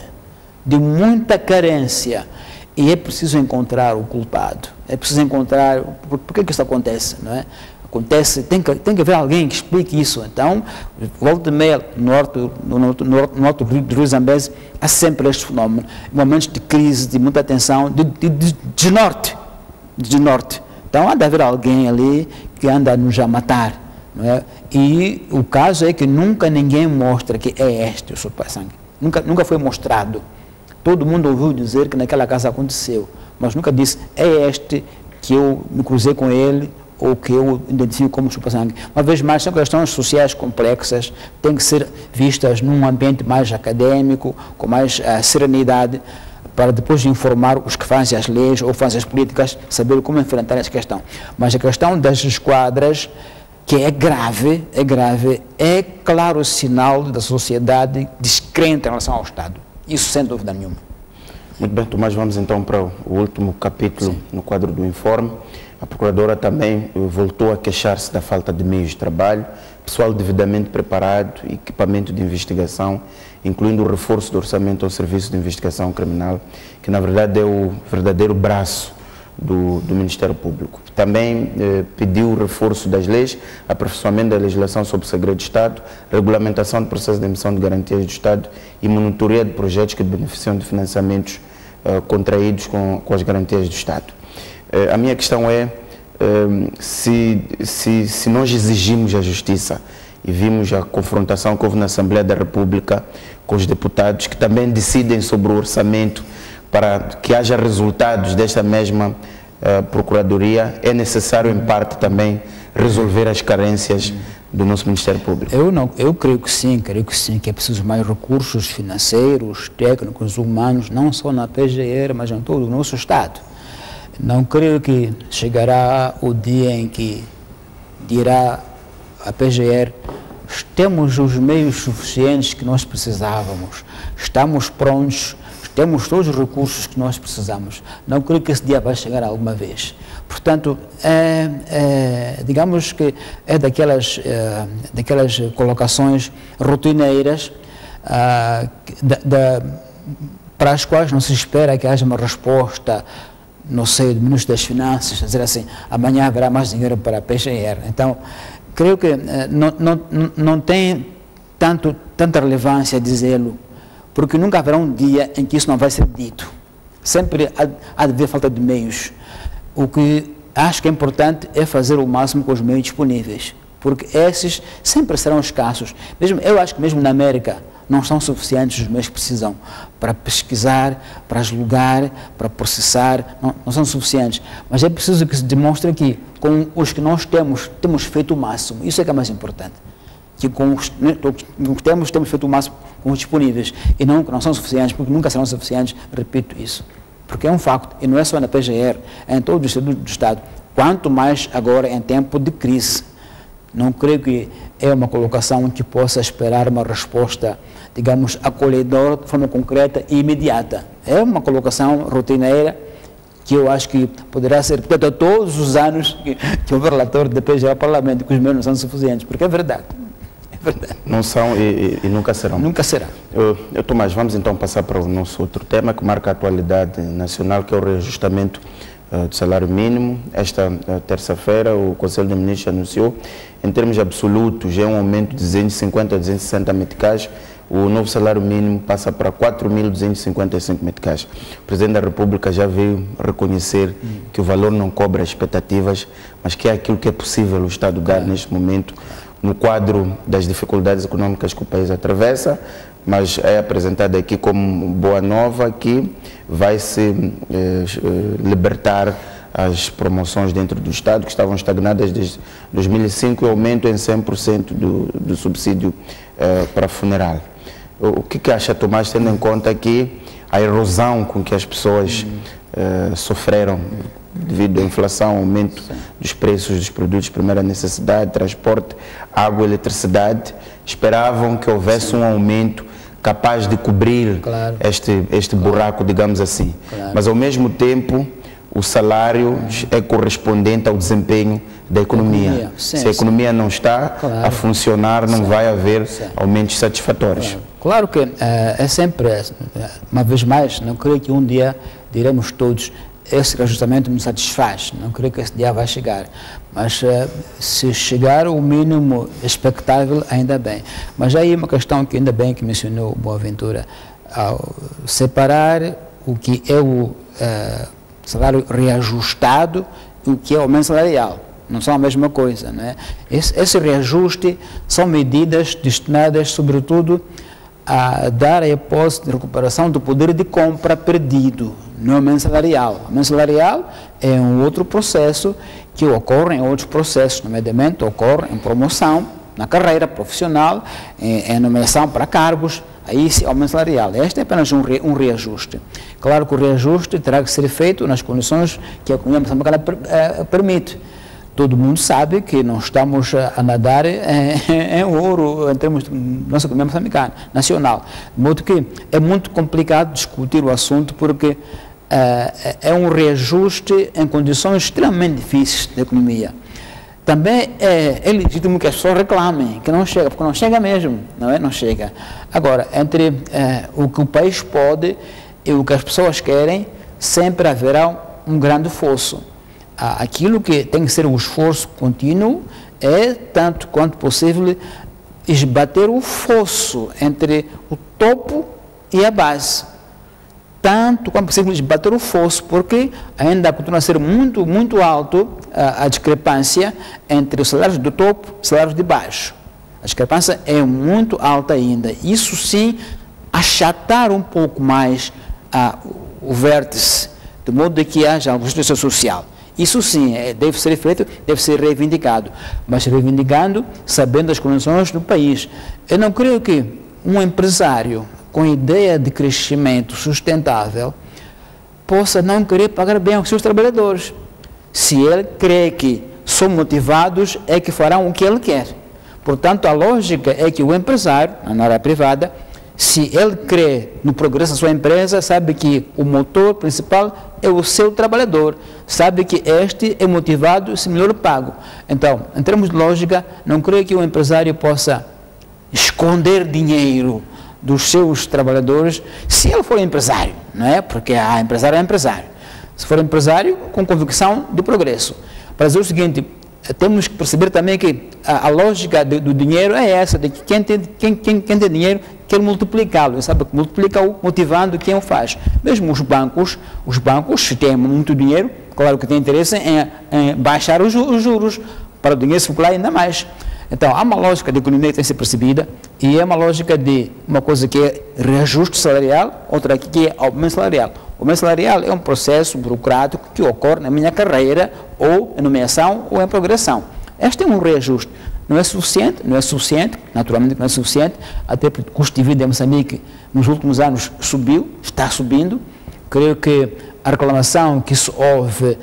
de muita carência, e é preciso encontrar o culpado, é preciso encontrar, por que isso acontece, não é? Acontece, tem que haver alguém que explique isso. Então, volta e meia, no norte do Rio Zambeze, há sempre este fenómeno, momentos de crise, de muita tensão, de norte. Então, há de haver alguém ali que anda a nos matar, não é? E o caso é que nunca ninguém mostra que é este o chupa-sangue. Nunca foi mostrado. Todo mundo ouviu dizer que naquela casa aconteceu, mas nunca disse, é este que eu me cruzei com ele, ou que eu identifico como chupa-sangue. Uma vez mais, são questões sociais complexas, têm que ser vistas num ambiente mais acadêmico, com mais serenidade, para depois informar os que fazem as leis ou fazem as políticas, saber como enfrentar essa questão. Mas a questão das esquadras, que é grave, é claro sinal da sociedade descrente em relação ao Estado. Isso sem dúvida nenhuma. Muito bem, Tomás, vamos então para o último capítulo no quadro do informe. A Procuradora também voltou a queixar-se da falta de meios de trabalho, pessoal devidamente preparado, equipamento de investigação, incluindo o reforço do orçamento ao Serviço de Investigação Criminal, que na verdade é o verdadeiro braço do Ministério Público. Também pediu o reforço das leis, aperfeiçoamento da legislação sobre o segredo de Estado, regulamentação do processo de emissão de garantias do Estado e monitoria de projetos que beneficiam de financiamentos contraídos com as garantias do Estado. A minha questão é se nós exigimos a justiça e vimos a confrontação que houve na Assembleia da República com os deputados que também decidem sobre o orçamento para que haja resultados desta mesma Procuradoria, é necessário em parte também resolver as carências do nosso Ministério Público? Eu creio que sim, que é preciso mais recursos financeiros, técnicos, humanos, não só na PGR, mas em todo o nosso Estado. Não creio que chegará o dia em que dirá a PGR, temos os meios suficientes que nós precisávamos, estamos prontos, temos todos os recursos que nós precisamos. Não creio que esse dia vai chegar alguma vez. Portanto, digamos que é daquelas colocações rotineiras para as quais não se espera que haja uma resposta, não sei, do Ministro das Finanças, dizer assim, amanhã haverá mais dinheiro para a PGR. Então, creio que não tem tanta relevância dizê-lo, porque nunca haverá um dia em que isso não vai ser dito. Sempre há de haver falta de meios. O que acho que é importante é fazer o máximo com os meios disponíveis, porque esses sempre serão escassos. Eu acho que mesmo na América não são suficientes os meios que precisam para pesquisar, para julgar, para processar, não são suficientes. Mas é preciso que se demonstre que com os que nós temos feito o máximo. Isso é que é mais importante. Que com os que temos feito o máximo com os disponíveis, e não que não são suficientes, porque nunca serão suficientes, repito isso. porque é um facto, e não é só na PGR, é em todos os institutos do Estado, quanto mais agora em tempo de crise. Não creio que é uma colocação que possa esperar uma resposta, digamos, acolhedora, de forma concreta e imediata. É uma colocação rotineira que eu acho que poderá ser, portanto, a todos os anos que o relator da PGR ao Parlamento, que os meus não são suficientes, porque é verdade. É verdade. Não são e nunca serão. Nunca será. Tomás, vamos então passar para o nosso outro tema que marca a atualidade nacional, que é o reajustamento do salário mínimo. Esta terça-feira o Conselho de Ministros anunciou, em termos absolutos, é um aumento de 250 a 260 meticais. O novo salário mínimo passa para 4.255 meticais. O Presidente da República já veio reconhecer que o valor não cobra expectativas, mas que é aquilo que é possível o Estado dar neste momento, no quadro das dificuldades econômicas que o país atravessa, mas é apresentado aqui como boa nova que vai se libertar as promoções dentro do Estado, que estavam estagnadas desde 2005, e aumento em 100% do subsídio para funeral. O que acha, Tomás, tendo em conta que a erosão com que as pessoas sofreram devido à inflação, aumento dos preços dos produtos de primeira necessidade, transporte, água, eletricidade, esperavam que houvesse um aumento capaz de cobrir este buraco, digamos assim. Mas, ao mesmo tempo, o salário é correspondente ao desempenho da economia. Se a economia não está a funcionar, não vai haver aumentos satisfatórios. Claro que é sempre, uma vez mais, não creio que um dia diremos todos, esse reajustamento nos satisfaz, não creio que esse dia vai chegar, mas se chegar o mínimo expectável, ainda bem. Mas aí uma questão que ainda bem que mencionou o Boaventura, ao separar o que é o salário reajustado e o que é o aumento salarial. Não são a mesma coisa, não é? Esse reajuste são medidas destinadas, sobretudo, a dar a hipótese de recuperação do poder de compra perdido, não é aumento salarial. O aumento salarial é um outro processo que ocorre em outros processos, nomeadamente ocorre em promoção, na carreira profissional, em nomeação para cargos, aí sim aumento salarial. Este é apenas um reajuste. Claro que o reajuste terá que ser feito nas condições que a economia moçambicana permite. Todo mundo sabe que não estamos a nadar em ouro em termos da nossa economia moçambicana, nacional. De modo que é muito complicado discutir o assunto porque é um reajuste em condições extremamente difíceis da economia. Também é legítimo que as pessoas reclamem, que não chega, porque não chega mesmo, não é? Não chega. Agora, entre o que o país pode e o que as pessoas querem, sempre haverá um grande fosso. Aquilo que tem que ser um esforço contínuo é, tanto quanto possível, esbater o fosso entre o topo e a base. Tanto quanto possível esbater o fosso, porque ainda continua a ser muito, muito alto a discrepância entre os salários do topo e os salários de baixo. A discrepância é muito alta ainda. Isso sim, achatar um pouco mais o vértice, de modo que haja uma justiça social. Isso sim, deve ser feito, deve ser reivindicado, mas reivindicando sabendo as condições do país. Eu não creio que um empresário com ideia de crescimento sustentável possa não querer pagar bem aos seus trabalhadores. Se ele crê que são motivados, é que farão o que ele quer. Portanto, a lógica é que o empresário, na área privada, se ele crê no progresso da sua empresa, sabe que o motor principal é o seu trabalhador, sabe que este é motivado e se melhor pago. Então, em termos de lógica, não creio que o empresário possa esconder dinheiro dos seus trabalhadores, se ele for empresário, não é? Porque empresário é empresário. Se for empresário, com convicção de progresso. Para dizer o seguinte, temos que perceber também que a lógica do dinheiro é essa, de que quem tem dinheiro quer multiplicá-lo, sabe? Multiplica-o motivando quem o faz. Mesmo os bancos, se têm muito dinheiro, claro que tem interesse em baixar os juros, para o dinheiro circular ainda mais. Então, há uma lógica de economia que tem que ser percebida, e é uma lógica de uma coisa que é reajuste salarial, outra aqui que é aumento salarial. O aumento salarial é um processo burocrático que ocorre na minha carreira, ou em nomeação, ou em progressão. Este é um reajuste. Não é suficiente, naturalmente não é suficiente, até porque o custo de vida em Moçambique nos últimos anos subiu, está subindo. Creio que a reclamação que se ouve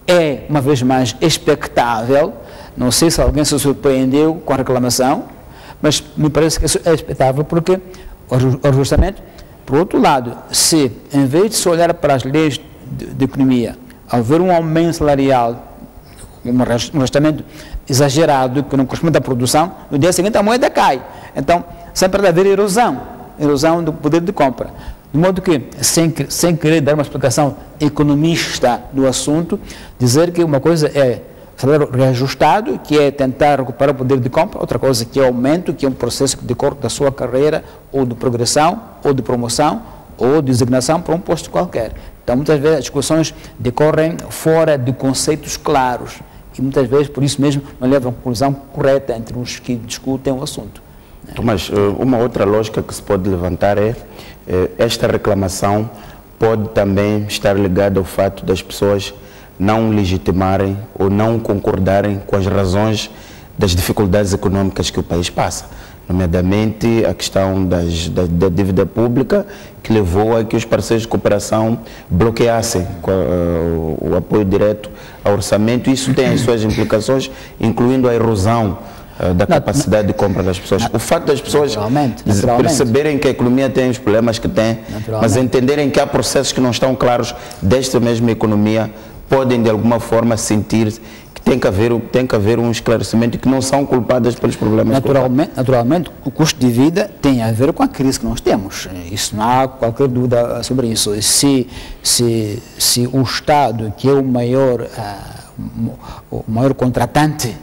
é, uma vez mais, expectável. Não sei se alguém se surpreendeu com a reclamação, mas me parece que isso é expectável, porque, justamente, por outro lado, se, em vez de se olhar para as leis de economia, ao ver um aumento salarial, um ajustamento exagerado, que não corresponde à produção, no dia seguinte a moeda cai. Então, sempre deve haver erosão do poder de compra. De modo que, sem querer dar uma explicação economista do assunto, dizer que uma coisa é salário reajustado, que é tentar recuperar o poder de compra, outra coisa que é aumento, que é um processo que decorre da sua carreira, ou de progressão, ou de promoção, ou de designação para um posto qualquer. Então, muitas vezes, as discussões decorrem fora de conceitos claros, e muitas vezes, por isso mesmo, não levam a conclusão correta entre os que discutem o assunto. Tomás, uma outra lógica que se pode levantar é esta reclamação pode também estar ligada ao fato das pessoas não legitimarem ou não concordarem com as razões das dificuldades econômicas que o país passa, nomeadamente a questão da dívida pública, que levou a que os parceiros de cooperação bloqueassem o apoio direto ao orçamento. Isso tem as suas implicações, incluindo a erosão da capacidade de compra das pessoas. O fato das pessoas perceberem que a economia tem os problemas que tem, mas entenderem que há processos que não estão claros desta mesma economia, podem de alguma forma sentir que tem que haver um esclarecimento e que não são culpadas pelos problemas. Naturalmente, o custo de vida tem a ver com a crise que nós temos. Isso não há qualquer dúvida sobre isso. Se o Estado, que é o maior contratante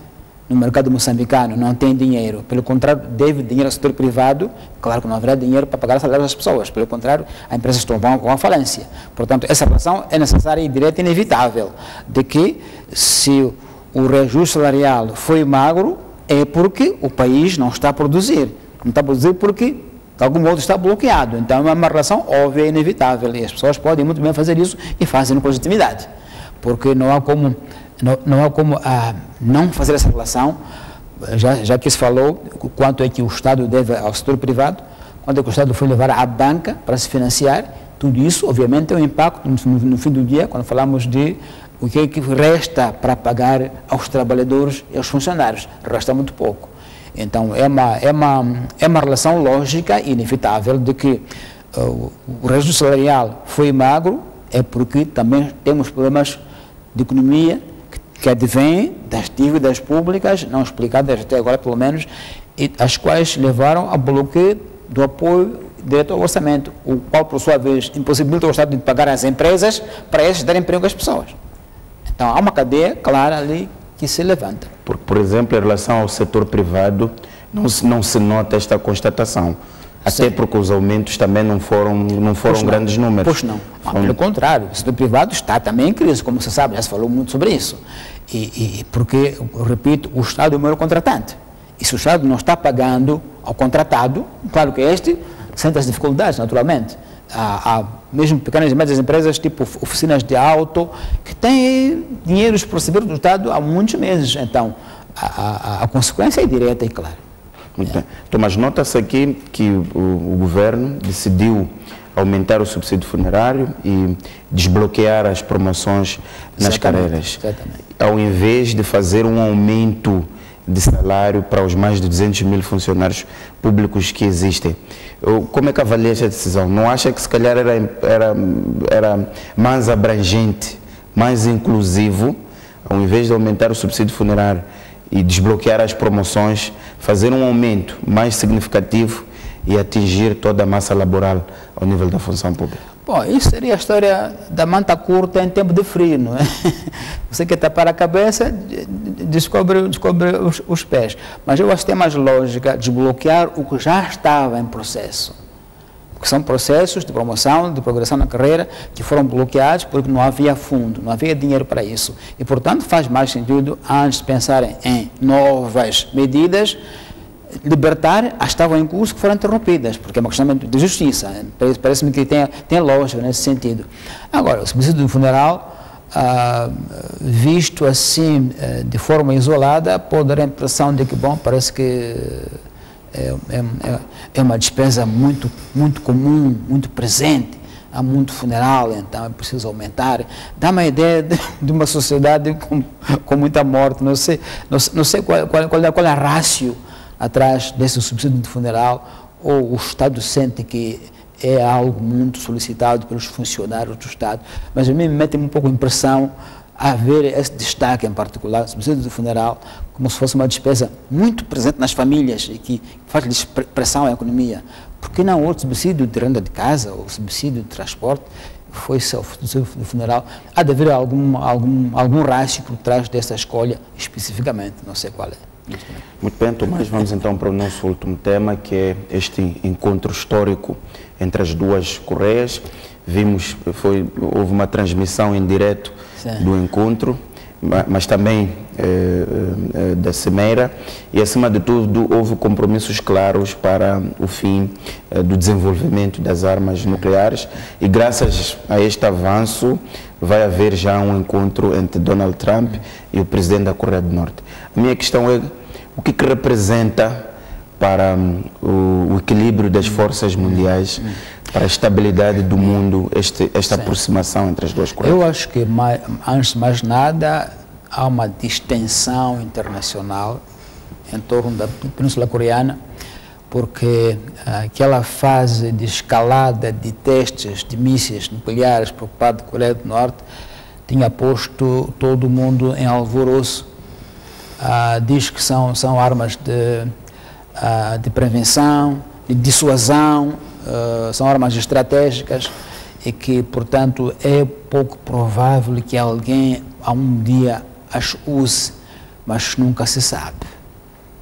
no mercado moçambicano, não tem dinheiro, pelo contrário, deve dinheiro ao setor privado, claro que não haverá dinheiro para pagar salários das pessoas, pelo contrário, as empresas vão com a falência. Portanto, essa relação é necessária e direta e inevitável, de que se o reajuste salarial foi magro, é porque o país não está a produzir. Não está a produzir porque, de algum modo, está bloqueado. Então, é uma relação óbvia e inevitável, e as pessoas podem muito bem fazer isso e fazem com legitimidade, porque não há como não fazer essa relação, já que se falou quanto é que o Estado deve ao setor privado, quanto é que o Estado foi levar à banca para se financiar. Tudo isso, obviamente, tem um impacto no fim do dia, quando falamos de o que é que resta para pagar aos trabalhadores e aos funcionários. Resta muito pouco. Então, é uma relação lógica e inevitável de que o reajuste salarial foi magro, é porque também temos problemas de economia que advêm das dívidas públicas, não explicadas até agora, pelo menos, e as quais levaram ao bloqueio do apoio direto ao orçamento, o qual, por sua vez, impossibilita o Estado de pagar às empresas para elas darem emprego às pessoas. Então, há uma cadeia clara ali que se levanta. Porque, por exemplo, em relação ao setor privado, não se nota esta constatação. Até porque os aumentos também não foram grandes números. Pois não. Pelo contrário, o setor privado está também em crise, como você sabe, já se falou muito sobre isso. Porque, eu repito, o Estado é o maior contratante. E se o Estado não está pagando ao contratado, claro que este sente as dificuldades, naturalmente. Há mesmo pequenas e médias empresas, tipo oficinas de auto, que têm dinheiros por receber do Estado há muitos meses. Então, a consequência é direta e clara. Muito bem. Tomás, nota-se aqui que o governo decidiu aumentar o subsídio funerário e desbloquear as promoções nas carreiras. Exatamente. Ao invés de fazer um aumento de salário para os mais de 200 mil funcionários públicos que existem. Como é que avalia essa decisão? Não acha que se calhar era mais abrangente, mais inclusivo, ao invés de aumentar o subsídio funerário e desbloquear as promoções, fazer um aumento mais significativo e atingir toda a massa laboral ao nível da função pública? Bom, isso seria a história da manta curta em tempo de frio, não é? Você quer tapar a cabeça, descobre os pés. Mas eu acho que tem mais lógica desbloquear o que já estava em processo. Porque são processos de promoção, de progressão na carreira, que foram bloqueados porque não havia fundo, não havia dinheiro para isso. E, portanto, faz mais sentido, antes de pensarem em novas medidas, libertar as que estavam em curso que foram interrompidas, porque é uma questão de justiça. Parece-me que tem lógica nesse sentido. Agora, o subsídio funeral, visto assim, de forma isolada, pode dar a impressão de que, bom, parece que é uma despesa muito comum, muito presente há muito funeral, então é preciso aumentar. Dá uma ideia de uma sociedade com muita morte. Não sei qual é a ratio atrás desse subsídio de funeral, ou o Estado sente que é algo muito solicitado pelos funcionários do Estado, mas a mim me mete um pouco a impressão a ver esse destaque em particular, o subsídio de funeral, como se fosse uma despesa muito presente nas famílias e que faz-lhes pressão à economia. Por que não outro subsídio de renda de casa, ou subsídio de transporte, foi o subsídio de funeral? Há de haver algum rácio por trás dessa escolha especificamente, não sei qual é. Muito bem, Tomás, vamos então para o nosso último tema, que é este encontro histórico entre as duas Coreias. Vimos, houve uma transmissão em direto do encontro, mas também da cimeira, e acima de tudo houve compromissos claros para o fim do desenvolvimento das armas nucleares, e graças a este avanço vai haver já um encontro entre Donald Trump e o presidente da Coreia do Norte. A minha questão é, o que representa para o equilíbrio das forças mundiais, para a estabilidade do mundo, esta aproximação entre as duas Coreias? Eu acho que, antes de mais nada, há uma distensão internacional em torno da Península Coreana, porque aquela fase de escalada de testes de mísseis nucleares por parte da Coreia do Norte tinha posto todo mundo em alvoroço. Diz que são armas de prevenção, de dissuasão, são armas estratégicas e que, portanto, é pouco provável que alguém um dia as use, mas nunca se sabe.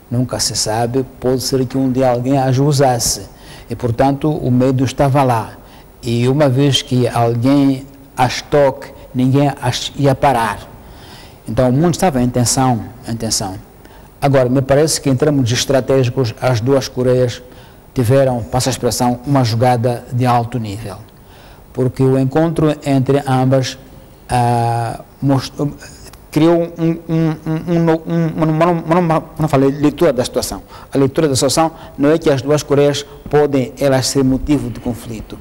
Nunca se sabe, pode ser que um dia alguém as usasse e, portanto, o medo estava lá. E uma vez que alguém as toque, ninguém as ia parar. Então, o mundo estava em tensão. Agora, me parece que, em termos estratégicos, as duas Coreias tiveram, passa a expressão, uma jogada de alto nível. Porque o encontro entre ambas criou não falei leitura da situação. A leitura da situação não é que as duas Coreias podem, elas ser motivo de conflito,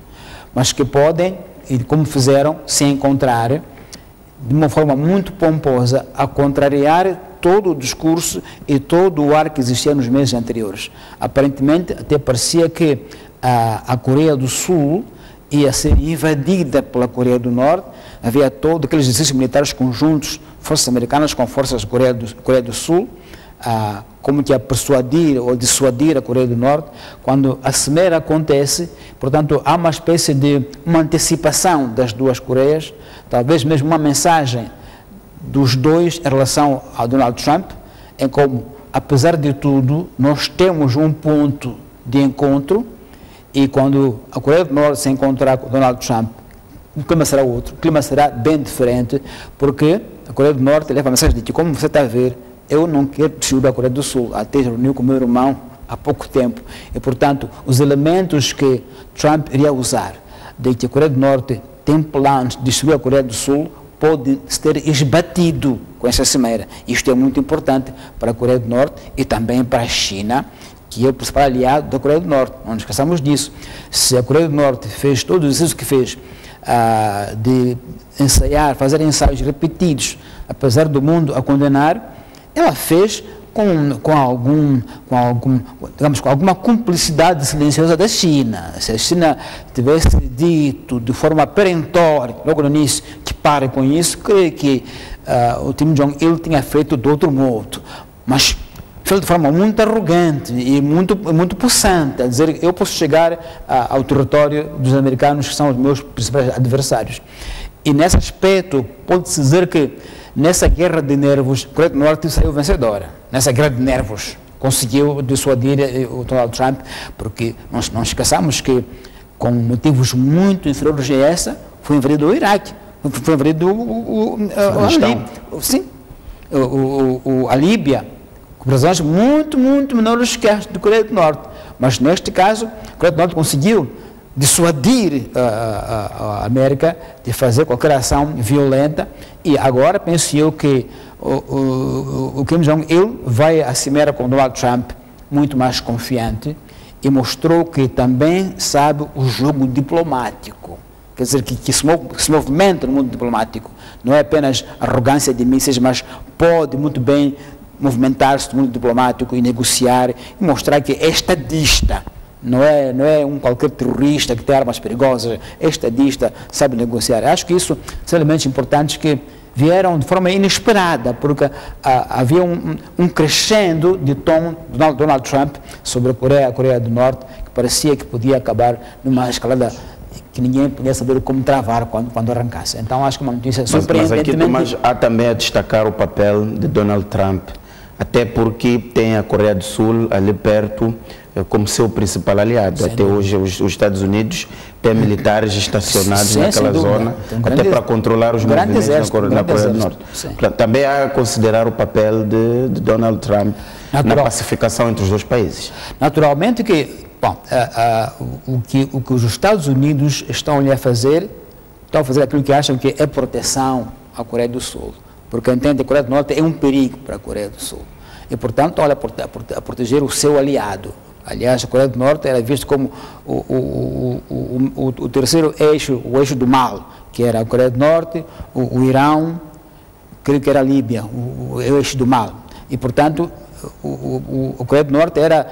mas que podem, e como fizeram, se encontrar de uma forma muito pomposa, a contrariar todo o discurso e todo o ar que existia nos meses anteriores. Aparentemente, até parecia que a Coreia do Sul ia ser invadida pela Coreia do Norte. Havia todos aqueles exercícios militares conjuntos, forças americanas com forças da Coreia do Sul, como que a persuadir ou dissuadir a Coreia do Norte. Quando a cimeira acontece, portanto, há uma espécie de uma antecipação das duas Coreias, talvez mesmo uma mensagem dos dois em relação a Donald Trump, em como, apesar de tudo, nós temos um ponto de encontro, e quando a Coreia do Norte se encontrar com Donald Trump, o clima será outro, o clima será bem diferente, porque a Coreia do Norte leva a mensagem de que, como você está a ver, eu não quero destruir a Coreia do Sul, até reuniu com o meu irmão há pouco tempo, e, portanto, os elementos que Trump iria usar, de que a Coreia do Norte tem planos de destruir a Coreia do Sul, pode ter esbatido com essa cimeira. Isto é muito importante para a Coreia do Norte e também para a China, que é o principal aliado da Coreia do Norte. Não nos esqueçamos disso. Se a Coreia do Norte fez todo isso que fez, de ensaiar, fazer ensaios repetidos, apesar do mundo a condenar, ela fez com alguma cumplicidade silenciosa da China. Se a China tivesse dito de forma perentória, logo no início, que pare com isso, creio que o Kim Jong-il tinha feito de outro modo. Mas fez de forma muito arrogante e muito possante, a dizer eu posso chegar ao território dos americanos, que são os meus principais adversários. E nesse aspecto, pode-se dizer que nessa guerra de nervos, a Coreia do Norte saiu vencedora. Nessa guerra de nervos, conseguiu dissuadir o Donald Trump, porque não esqueçamos que, com motivos muito inferiores a essa, foi invadido o Iraque, foi invadido a Líbia, com razões muito menores que as da Coreia do Norte. Mas, neste caso, a Coreia do Norte conseguiu dissuadir a América de fazer qualquer ação violenta, e agora penso eu que o Kim Jong-il vai à cimeira com Donald Trump muito mais confiante, e mostrou que também sabe o jogo diplomático. quer dizer, que se movimenta no mundo diplomático. Não é apenas arrogância de mísseis, mas pode muito bem movimentar-se no mundo diplomático e negociar e mostrar que é estadista. Não é um qualquer terrorista que tem armas perigosas, é estadista, sabe negociar. Acho que isso são elementos importantes que vieram de forma inesperada, porque havia um crescendo de tom de Donald Trump sobre a Coreia do Norte, que parecia que podia acabar numa escalada que ninguém podia saber como travar quando arrancasse. Então acho que uma notícia surpreendentemente... Mas aqui, Tomás, há também a destacar o papel de Donald Trump, até porque tem a Coreia do Sul ali perto como seu principal aliado. Até hoje os Estados Unidos têm militares estacionados naquela zona, até para controlar os movimentos na Coreia do Norte. Também há a considerar o papel de Donald Trump na pacificação entre os dois países. Naturalmente que, bom, o que os Estados Unidos estão a fazer aquilo que acham que é proteção à Coreia do Sul, porque entende que a Coreia do Norte é um perigo para a Coreia do Sul e, portanto, olha a proteger o seu aliado. Aliás, a Coreia do Norte era vista como o terceiro eixo, o eixo do mal, que era a Coreia do Norte, o Irão, creio que era a Líbia, o eixo do mal. E, portanto, a Coreia do Norte era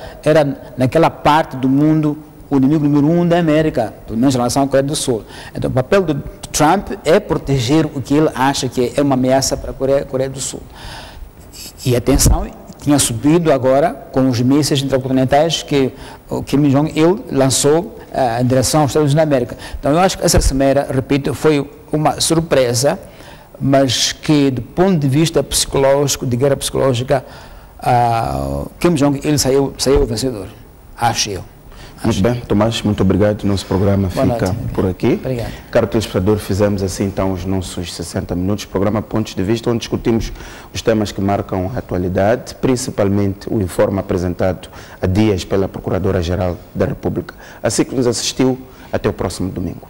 naquela parte do mundo o inimigo número 1 da América, pelo menos em relação à Coreia do Sul. Então, o papel do Trump é proteger o que ele acha que é uma ameaça para a Coreia do Sul. E atenção, tinha subido agora com os mísseis intercontinentais que o Kim Jong-il lançou em direção aos Estados Unidos da América. Então, eu acho que essa cimeira, repito, foi uma surpresa, mas que, do ponto de vista psicológico, de guerra psicológica, Kim Jong-il saiu vencedor, acho eu. Muito bem, Tomás, muito obrigado. Nosso programa fica por aqui. Obrigado. Caro telespectador, fizemos assim então os nossos 60 minutos, programa Pontos de Vista, onde discutimos os temas que marcam a atualidade, principalmente o informe apresentado há dias pela Procuradora-Geral da República. Assim que nos assistiu, até o próximo domingo.